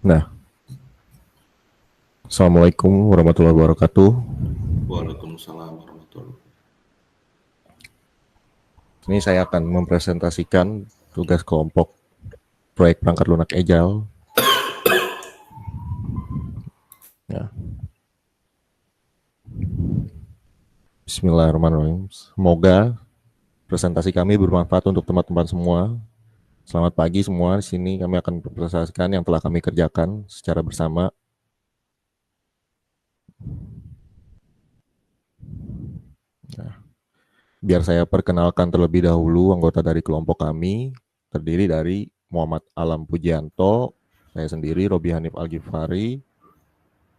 Nah, Assalamualaikum warahmatullahi wabarakatuh. Waalaikumsalam warahmatullahi wabarakatuh. Ini saya akan mempresentasikan tugas kelompok proyek perangkat lunak Agile. Ya. Bismillahirrahmanirrahim. Semoga presentasi kami bermanfaat untuk teman-teman semua. Selamat pagi semua. Di sini kami akan mempresentasikan yang telah kami kerjakan secara bersama. Nah, biar saya perkenalkan terlebih dahulu anggota dari kelompok kami, terdiri dari Muhammad Alam Pujianto, saya sendiri Robi Hanif Al-Ghifari,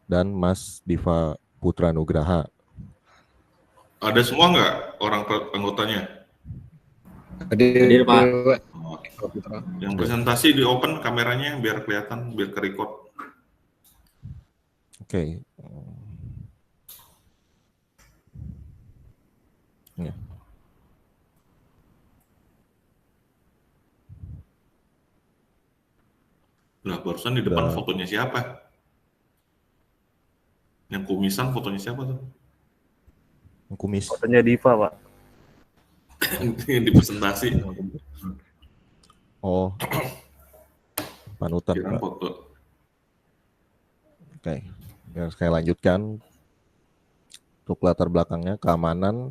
dan Mas Diva Putra Nugraha. Ada semua nggak orang anggotanya? Hadir Pak. Yang presentasi di open kameranya biar kelihatan, biar ke record. Oke. Ya. Lah barusan di depan fotonya siapa? Yang kumisan fotonya siapa tuh? Kumis. Fotonya Diva Pak. Yang di presentasi. Oh, panutan Kirain Pak. foto. Oke, biar saya lanjutkan. Untuk latar belakangnya, keamanan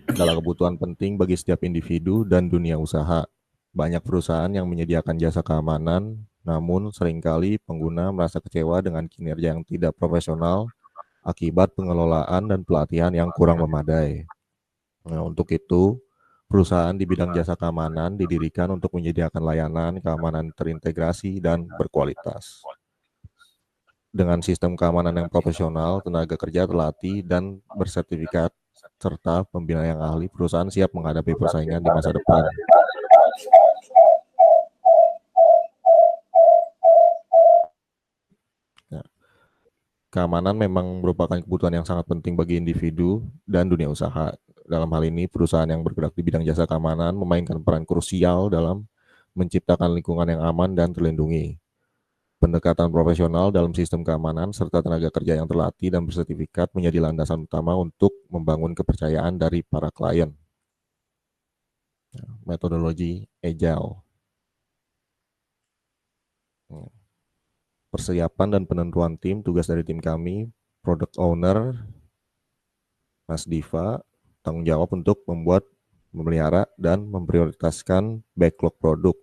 adalah kebutuhan penting bagi setiap individu dan dunia usaha. Banyak perusahaan yang menyediakan jasa keamanan, namun seringkali pengguna merasa kecewa dengan kinerja yang tidak profesional akibat pengelolaan dan pelatihan yang kurang memadai. Nah, untuk itu, perusahaan di bidang jasa keamanan didirikan untuk menyediakan layanan keamanan terintegrasi dan berkualitas. Dengan sistem keamanan yang profesional, tenaga kerja terlatih dan bersertifikat, serta pembina yang ahli, perusahaan siap menghadapi persaingan di masa depan. Nah, keamanan memang merupakan kebutuhan yang sangat penting bagi individu dan dunia usaha. Dalam hal ini, perusahaan yang bergerak di bidang jasa keamanan memainkan peran krusial dalam menciptakan lingkungan yang aman dan terlindungi. Pendekatan profesional dalam sistem keamanan serta tenaga kerja yang terlatih dan bersertifikat menjadi landasan utama untuk membangun kepercayaan dari para klien. Metodologi Agile. Persiapan dan penentuan tim, tugas dari tim kami, product owner, Mas Diva, tanggung jawab untuk membuat, memelihara, dan memprioritaskan backlog produk.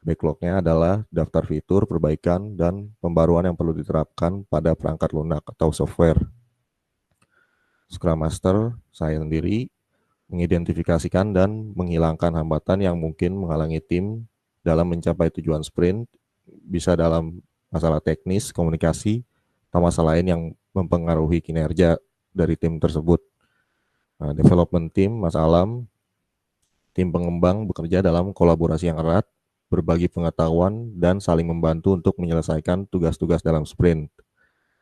Backlognya adalah daftar fitur, perbaikan, dan pembaruan yang perlu diterapkan pada perangkat lunak atau software. Scrum Master, saya sendiri, mengidentifikasikan dan menghilangkan hambatan yang mungkin menghalangi tim dalam mencapai tujuan sprint, bisa dalam masalah teknis, komunikasi, atau masalah lain yang mempengaruhi kinerja dari tim tersebut. Nah, development team, Mas Alam, tim pengembang bekerja dalam kolaborasi yang erat, berbagi pengetahuan, dan saling membantu untuk menyelesaikan tugas-tugas dalam sprint.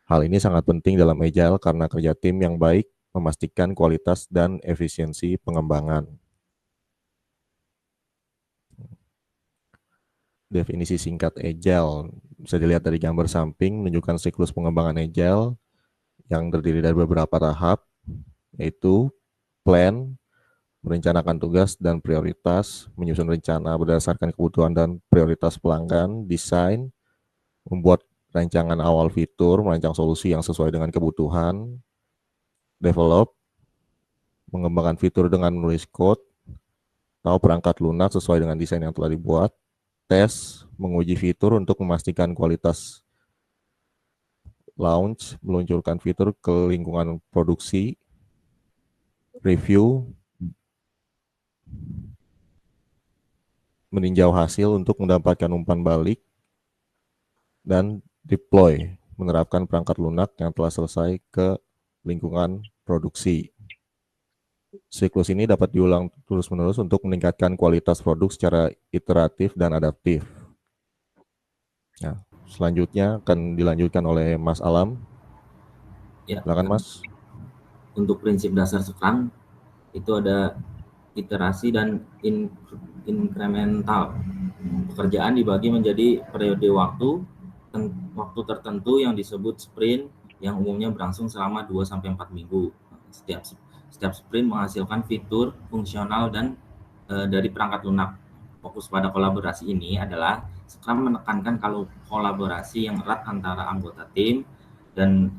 Hal ini sangat penting dalam Agile karena kerja tim yang baik memastikan kualitas dan efisiensi pengembangan. Definisi singkat Agile bisa dilihat dari gambar samping menunjukkan siklus pengembangan Agile yang terdiri dari beberapa tahap, yaitu plan, merencanakan tugas dan prioritas, menyusun rencana berdasarkan kebutuhan dan prioritas pelanggan, desain, membuat rancangan awal fitur, merancang solusi yang sesuai dengan kebutuhan, develop, mengembangkan fitur dengan menulis code, atau perangkat lunak sesuai dengan desain yang telah dibuat, tes, menguji fitur untuk memastikan kualitas, launch, meluncurkan fitur ke lingkungan produksi, review, meninjau hasil untuk mendapatkan umpan balik, dan deploy, menerapkan perangkat lunak yang telah selesai ke lingkungan produksi. Siklus ini dapat diulang terus-menerus untuk meningkatkan kualitas produk secara iteratif dan adaptif. Nah, selanjutnya akan dilanjutkan oleh Mas Alam. Ya, silakan Mas. Untuk prinsip dasar Scrum itu ada iterasi, dan inkremental. Pekerjaan dibagi menjadi periode waktu tertentu yang disebut sprint, yang umumnya berlangsung selama 2-4 minggu. Setiap sprint menghasilkan fitur fungsional dan dari perangkat lunak. Fokus pada kolaborasi ini adalah Scrum menekankan kalau kolaborasi yang erat antara anggota tim dan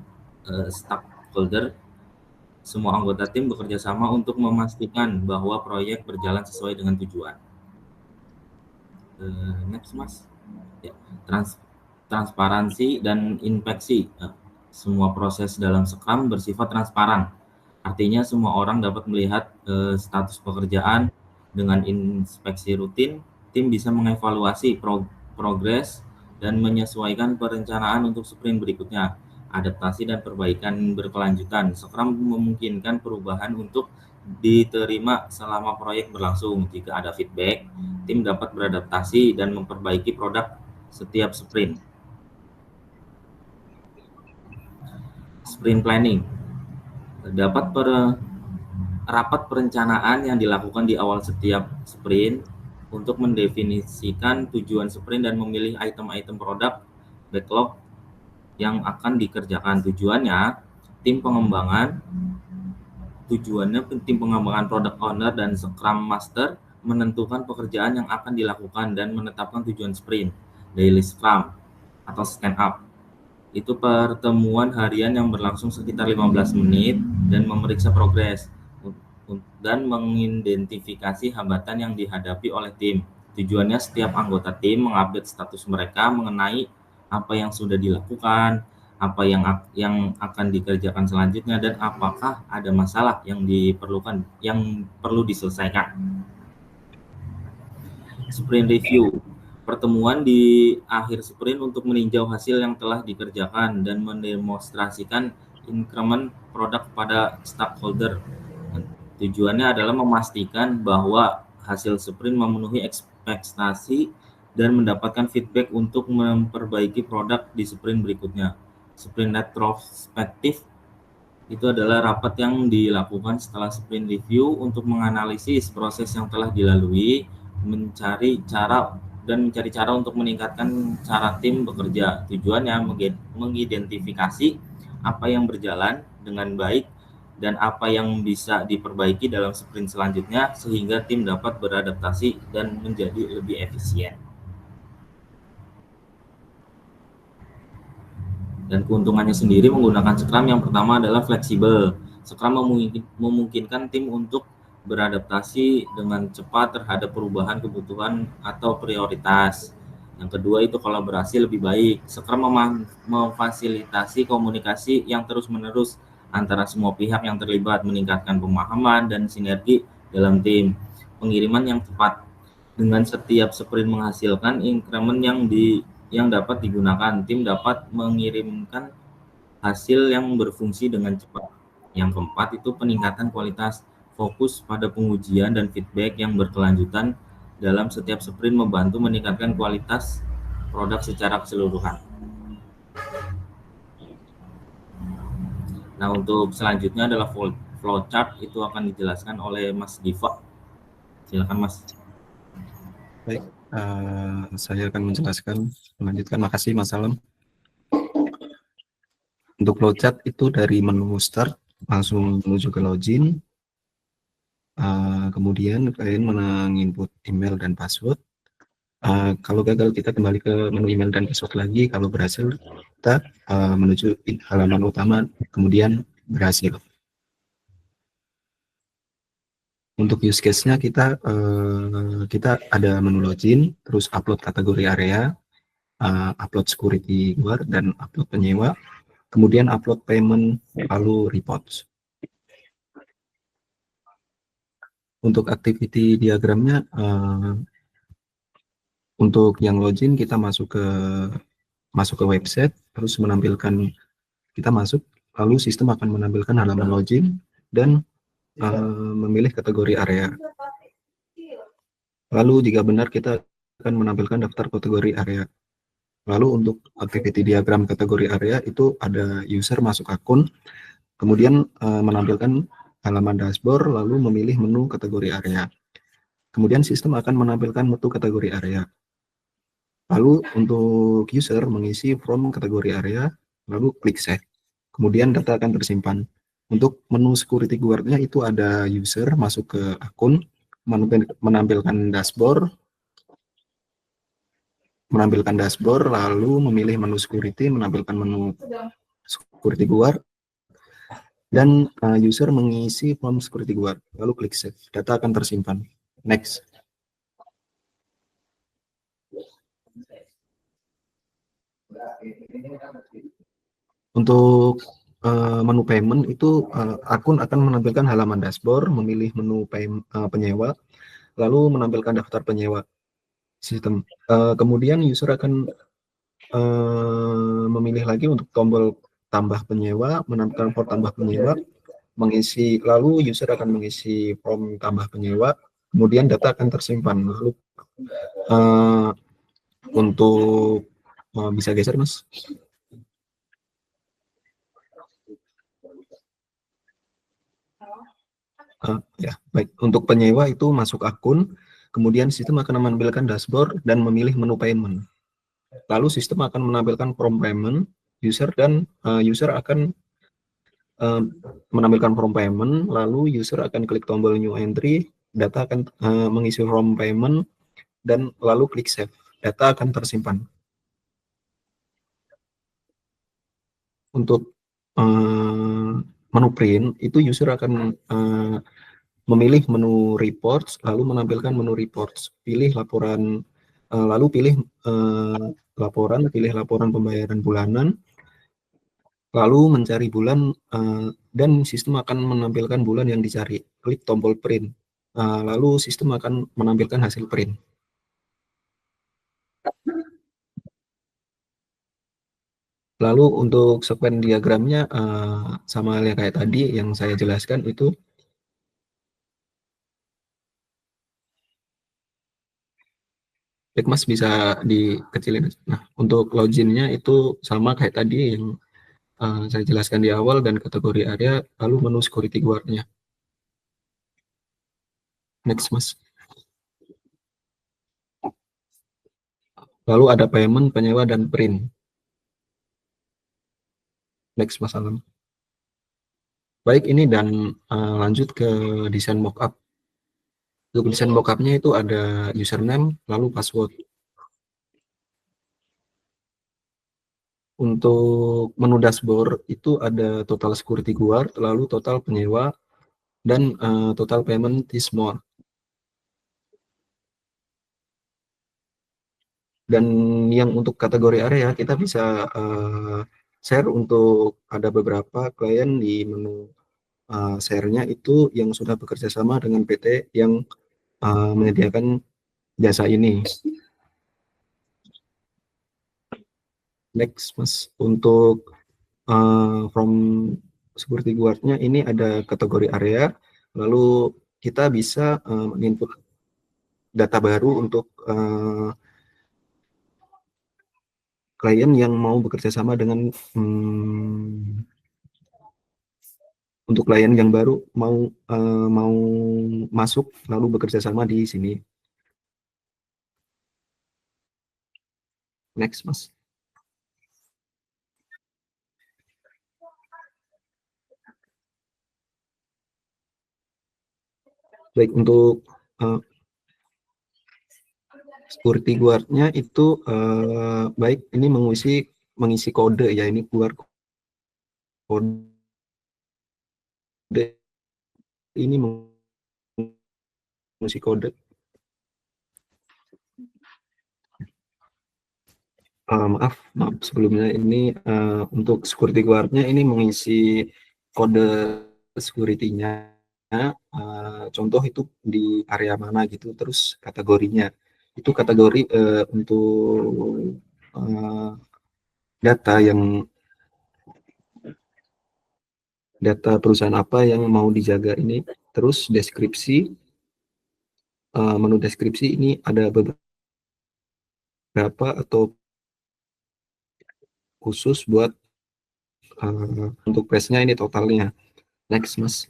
stakeholder. Semua anggota tim bekerja sama untuk memastikan bahwa proyek berjalan sesuai dengan tujuan. Next, Mas. Ya, transparansi dan inspeksi. Semua proses dalam Scrum bersifat transparan. Artinya semua orang dapat melihat status pekerjaan. Dengan inspeksi rutin, tim bisa mengevaluasi progres dan menyesuaikan perencanaan untuk sprint berikutnya. Adaptasi dan perbaikan berkelanjutan. Scrum memungkinkan perubahan untuk diterima selama proyek berlangsung. Jika ada feedback, tim dapat beradaptasi dan memperbaiki produk setiap sprint. Sprint planning. Dapat rapat perencanaan yang dilakukan di awal setiap sprint untuk mendefinisikan tujuan sprint dan memilih item-item produk backlog yang akan dikerjakan. Tujuannya tim pengembangan product owner dan Scrum Master menentukan pekerjaan yang akan dilakukan dan menetapkan tujuan sprint. Daily Scrum atau stand up itu pertemuan harian yang berlangsung sekitar 15 menit dan memeriksa progres dan mengidentifikasi hambatan yang dihadapi oleh tim. Tujuannya setiap anggota tim mengupdate status mereka mengenai apa yang sudah dilakukan, apa yang akan dikerjakan selanjutnya, dan apakah ada masalah yang perlu diselesaikan. Sprint review. Pertemuan di akhir sprint untuk meninjau hasil yang telah dikerjakan dan mendemonstrasikan increment produk pada stakeholder. Tujuannya adalah memastikan bahwa hasil sprint memenuhi ekspektasi dan mendapatkan feedback untuk memperbaiki produk di sprint berikutnya. Sprint retrospektif itu adalah rapat yang dilakukan setelah sprint review untuk menganalisis proses yang telah dilalui, mencari cara untuk meningkatkan cara tim bekerja. Tujuannya mengidentifikasi apa yang berjalan dengan baik dan apa yang bisa diperbaiki dalam sprint selanjutnya sehingga tim dapat beradaptasi dan menjadi lebih efisien. Dan keuntungannya sendiri menggunakan Scrum yang pertama adalah fleksibel. Scrum memungkinkan tim untuk beradaptasi dengan cepat terhadap perubahan kebutuhan atau prioritas. Yang kedua itu kolaborasi lebih baik. Scrum memfasilitasi komunikasi yang terus-menerus antara semua pihak yang terlibat, meningkatkan pemahaman dan sinergi dalam tim. Pengiriman yang tepat. Dengan setiap sprint menghasilkan increment yang dapat digunakan, tim dapat mengirimkan hasil yang berfungsi dengan cepat. Yang keempat itu peningkatan kualitas. Fokus pada pengujian dan feedback yang berkelanjutan dalam setiap sprint membantu meningkatkan kualitas produk secara keseluruhan. Nah, untuk selanjutnya adalah flowchart, itu akan dijelaskan oleh Mas Diva. Silakan, Mas. Baik, saya akan menjelaskan. Melanjutkan, makasih Mas Salam. Untuk flowchart itu dari menu start langsung menuju ke login. Kemudian kalian menginput email dan password. Kalau gagal kita kembali ke menu email dan password lagi. Kalau berhasil kita menuju halaman utama, kemudian berhasil. Untuk use case-nya kita ada menu login, terus upload kategori area, upload security guard, dan upload penyewa, kemudian upload payment, lalu reports. Untuk activity diagramnya, untuk yang login kita masuk ke website, terus menampilkan kita masuk, lalu sistem akan menampilkan halaman login dan memilih kategori area. Lalu jika benar kita akan menampilkan daftar kategori area. Lalu untuk activity diagram kategori area itu ada user masuk akun, kemudian menampilkan halaman dashboard, lalu memilih menu kategori area. Kemudian sistem akan menampilkan menu kategori area. Lalu untuk user mengisi form kategori area, lalu klik save. Kemudian data akan tersimpan. Untuk menu security guard-nya itu ada user masuk ke akun, menampilkan dashboard, lalu memilih menu security, menampilkan menu security guard, dan user mengisi form security guard, lalu klik save. Data akan tersimpan. Next. Untuk menu payment itu akun akan menampilkan halaman dashboard, memilih menu penyewa, lalu menampilkan daftar penyewa sistem. Kemudian user akan memilih lagi untuk tombol tambah penyewa, menampilkan form tambah penyewa, lalu user akan mengisi form tambah penyewa, kemudian data akan tersimpan. Lalu untuk bisa geser, Mas? Ya, baik. Untuk penyewa itu masuk akun, kemudian sistem akan menampilkan dashboard dan memilih menu payment. Lalu sistem akan menampilkan form payment user, dan user akan menampilkan form payment, lalu user akan klik tombol new entry, data akan mengisi form payment, dan lalu klik save. Data akan tersimpan. Untuk menu print itu user akan memilih menu reports, lalu menampilkan menu reports, pilih laporan, lalu pilih laporan pembayaran bulanan, lalu mencari bulan, dan sistem akan menampilkan bulan yang dicari. Klik tombol print, lalu sistem akan menampilkan hasil print. Lalu untuk sequence diagramnya sama halnya kayak tadi yang saya jelaskan itu. Baik, Mas, bisa dikecilin. Nah, untuk loginnya itu sama kayak tadi yang saya jelaskan di awal, dan kategori area, lalu menu security guard-nya. Next, Mas. Lalu ada payment, penyewa, dan print. Next, Mas Alam. Baik, ini dan lanjut ke desain mockup. Untuk desain mockup-nya itu ada username, lalu password. Untuk menu dashboard itu ada total security guard, lalu total penyewa, dan total payment is more. Dan yang untuk kategori area kita bisa share untuk ada beberapa klien di menu share-nya itu yang sudah bekerja sama dengan PT yang menyediakan jasa ini. Next, Mas. Untuk from security guard-nya ini ada kategori area, lalu kita bisa input data baru untuk klien yang mau bekerja sama dengan untuk klien yang baru mau masuk lalu bekerja sama di sini. Next, Mas. Baik, untuk security guard-nya itu baik, ini mengisi kode ya, ini keluar kode ini mengisi kode. Maaf sebelumnya, ini untuk security guard-nya ini mengisi kode security-nya, contoh itu di area mana gitu, terus kategorinya itu kategori untuk data perusahaan apa yang mau dijaga ini, terus deskripsi, menu deskripsi ini ada beberapa atau khusus buat untuk page-nya ini totalnya. Next, Mas.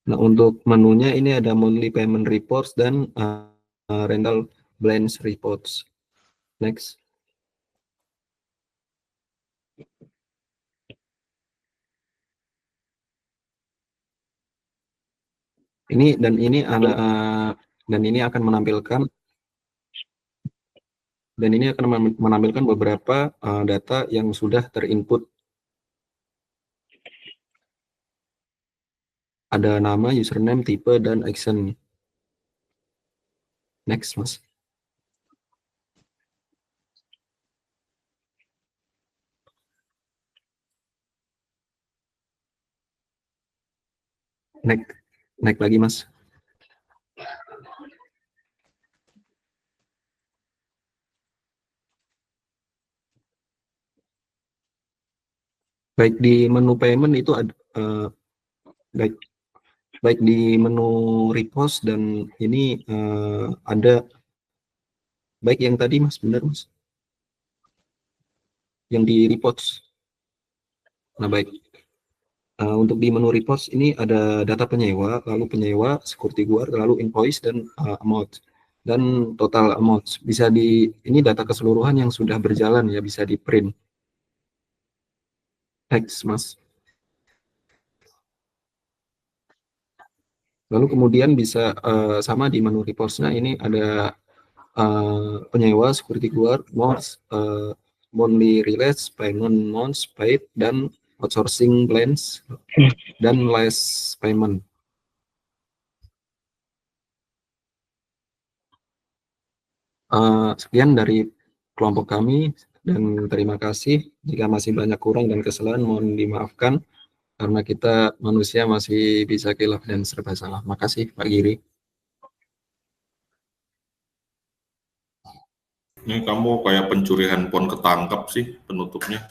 Nah, untuk menunya ini ada monthly payment reports dan rental balance reports. Next. Ini akan menampilkan beberapa data yang sudah terinput. Ada nama, username, tipe, dan action. Next, Mas. Next lagi, Mas. Baik di menu payment itu ada baik di menu repost dan ini ada baik yang tadi, Mas, benar, Mas, yang di repost. Nah, baik untuk di menu repost ini ada data penyewa, lalu penyewa, security guard, lalu invoice dan amount dan total amount. Ini data keseluruhan yang sudah berjalan ya, bisa di print. Teks, Mas. Lalu kemudian bisa sama di menu reports-nya ini ada penyewa, security guard, months, monthly release, payment months paid, dan outsourcing plans, dan last payment. Sekian dari kelompok kami dan terima kasih. Jika masih banyak kurang dan kesalahan mohon dimaafkan karena kita manusia masih bisa khilaf dan serba salah. Makasih Pak Giri. Ini kamu kayak pencuri handphone ketangkap sih penutupnya.